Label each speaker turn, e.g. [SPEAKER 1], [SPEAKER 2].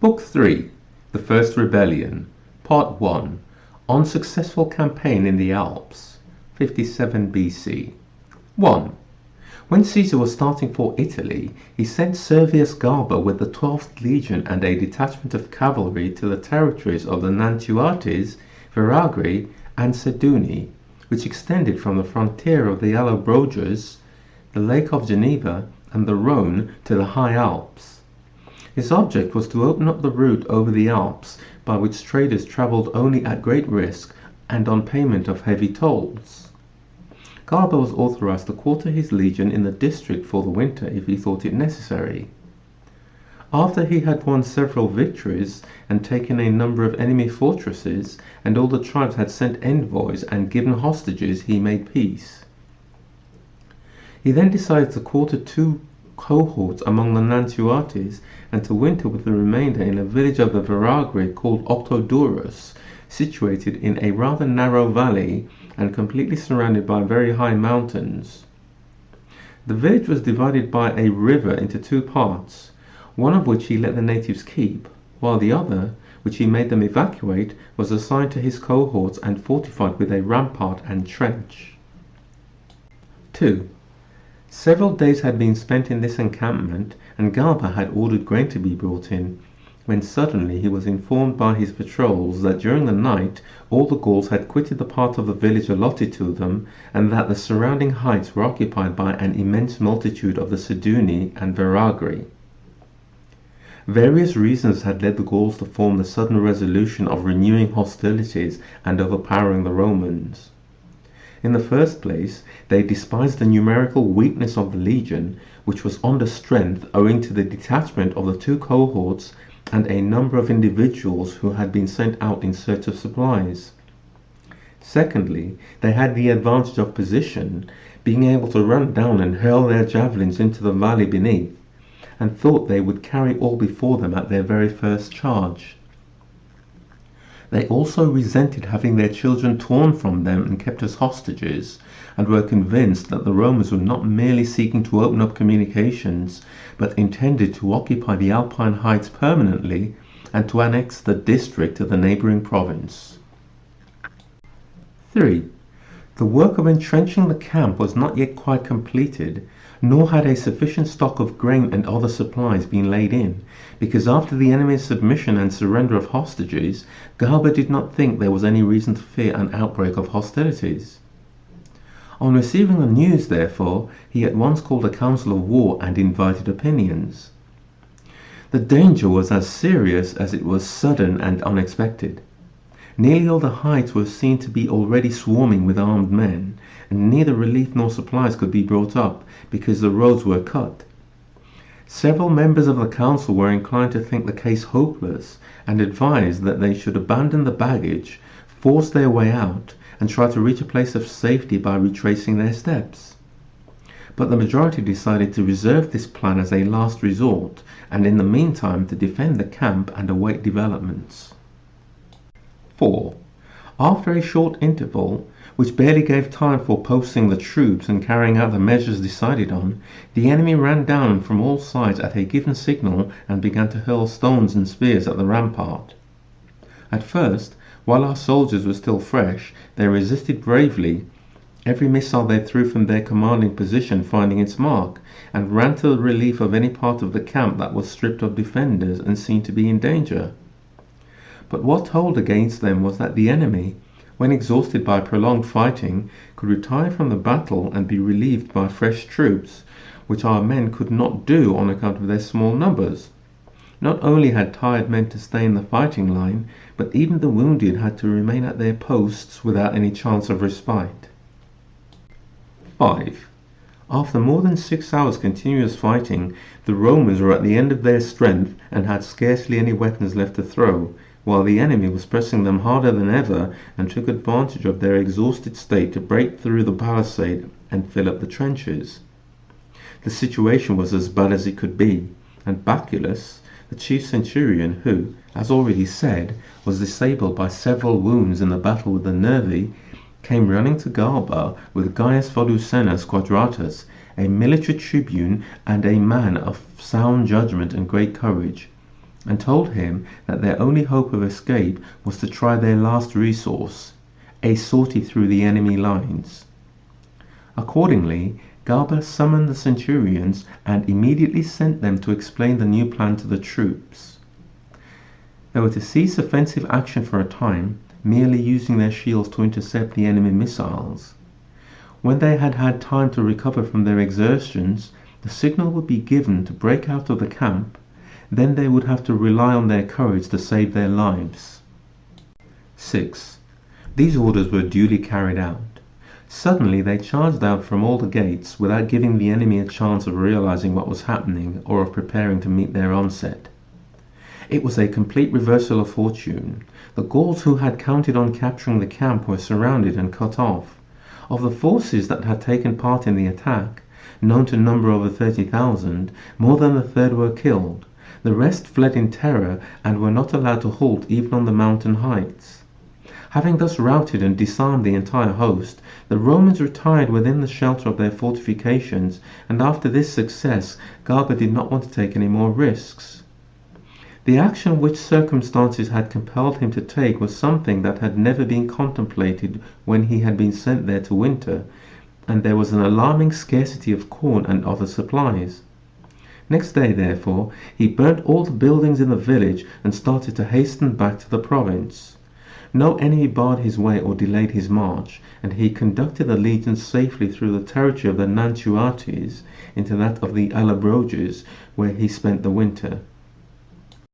[SPEAKER 1] Book 3, The First Rebellion, Part 1, Unsuccessful Campaign in the Alps, 57 BC. 1. When Caesar was starting for Italy, he sent Servius Galba with the 12th Legion and a detachment of cavalry to the territories of the Nantuates, Veragri, and Seduni, which extended from the frontier of the Allobroges, the Lake of Geneva, and the Rhone to the High Alps. His object was to open up the route over the Alps by which traders travelled only at great risk and on payment of heavy tolls. Galba was authorized to quarter his legion in the district for the winter if he thought it necessary. After he had won several victories and taken a number of enemy fortresses, and all the tribes had sent envoys and given hostages, he made peace. He then decided to quarter 2 cohorts among the Nantuates and to winter with the remainder in a village of the Veragri called Octodurus, situated in a rather narrow valley and completely surrounded by very high mountains. The village was divided by a river into 2 parts, one of which he let the natives keep, while the other, which he made them evacuate, was assigned to his cohorts and fortified with a rampart and trench. 2. Several days had been spent in this encampment, and Galba had ordered grain to be brought in, when suddenly he was informed by his patrols that during the night all the Gauls had quitted the part of the village allotted to them, and that the surrounding heights were occupied by an immense multitude of the Seduni and Veragri. Various reasons had led the Gauls to form the sudden resolution of renewing hostilities and overpowering the Romans. In the first place, they despised the numerical weakness of the legion, which was under strength owing to the detachment of the 2 cohorts and a number of individuals who had been sent out in search of supplies. Secondly, they had the advantage of position, being able to run down and hurl their javelins into the valley beneath, and thought they would carry all before them at their very first charge. They also resented having their children torn from them and kept as hostages, and were convinced that the Romans were not merely seeking to open up communications, but intended to occupy the Alpine heights permanently and to annex the district to the neighboring province. 3. The work of entrenching the camp was not yet quite completed, nor had a sufficient stock of grain and other supplies been laid in, because after the enemy's submission and surrender of hostages, Galba did not think there was any reason to fear an outbreak of hostilities. On receiving the news, therefore, he at once called a council of war and invited opinions. The danger was as serious as it was sudden and unexpected. Nearly all the heights were seen to be already swarming with armed men, and neither relief nor supplies could be brought up, because the roads were cut. Several members of the council were inclined to think the case hopeless, and advised that they should abandon the baggage, force their way out, and try to reach a place of safety by retracing their steps. But the majority decided to reserve this plan as a last resort, and in the meantime to defend the camp and await developments. 4. After a short interval, which barely gave time for posting the troops and carrying out the measures decided on, the enemy ran down from all sides at a given signal and began to hurl stones and spears at the rampart. At first, while our soldiers were still fresh, they resisted bravely, every missile they threw from their commanding position finding its mark, and ran to the relief of any part of the camp that was stripped of defenders and seemed to be in danger. But what told against them was that the enemy, when exhausted by prolonged fighting, could retire from the battle and be relieved by fresh troops, which our men could not do on account of their small numbers. Not only had tired men to stay in the fighting line, but even the wounded had to remain at their posts without any chance of respite. 5. After more than 6 hours continuous fighting, the Romans were at the end of their strength and had scarcely any weapons left to throw, while the enemy was pressing them harder than ever and took advantage of their exhausted state to break through the palisade and fill up the trenches. The situation was as bad as it could be, and Baculus, the chief centurion, who, as already said, was disabled by several wounds in the battle with the Nervi, came running to Galba with Gaius Volusenus Quadratus, a military tribune and a man of sound judgment and great courage. and told him that their only hope of escape was to try their last resource, a sortie through the enemy lines. Accordingly, Galba summoned the centurions and immediately sent them to explain the new plan to the troops. They were to cease offensive action for a time, merely using their shields to intercept the enemy missiles. When they had had time to recover from their exertions, the signal would be given to break out of the camp. Then they would have to rely on their courage to save their lives. 6. These orders were duly carried out. Suddenly they charged out from all the gates without giving the enemy a chance of realizing what was happening or of preparing to meet their onset. It was a complete reversal of fortune. The Gauls who had counted on capturing the camp were surrounded and cut off. Of the forces that had taken part in the attack, known to number over 30,000, more than a third were killed. The rest fled in terror and were not allowed to halt even on the mountain heights. Having thus routed and disarmed the entire host, the Romans retired within the shelter of their fortifications, and after this success, Galba did not want to take any more risks. The action which circumstances had compelled him to take was something that had never been contemplated when he had been sent there to winter, and there was an alarming scarcity of corn and other supplies. Next day, therefore, he burnt all the buildings in the village and started to hasten back to the province. No enemy barred his way or delayed his march, and he conducted the legion safely through the territory of the Nantuates into that of the Allobroges, where he spent the winter.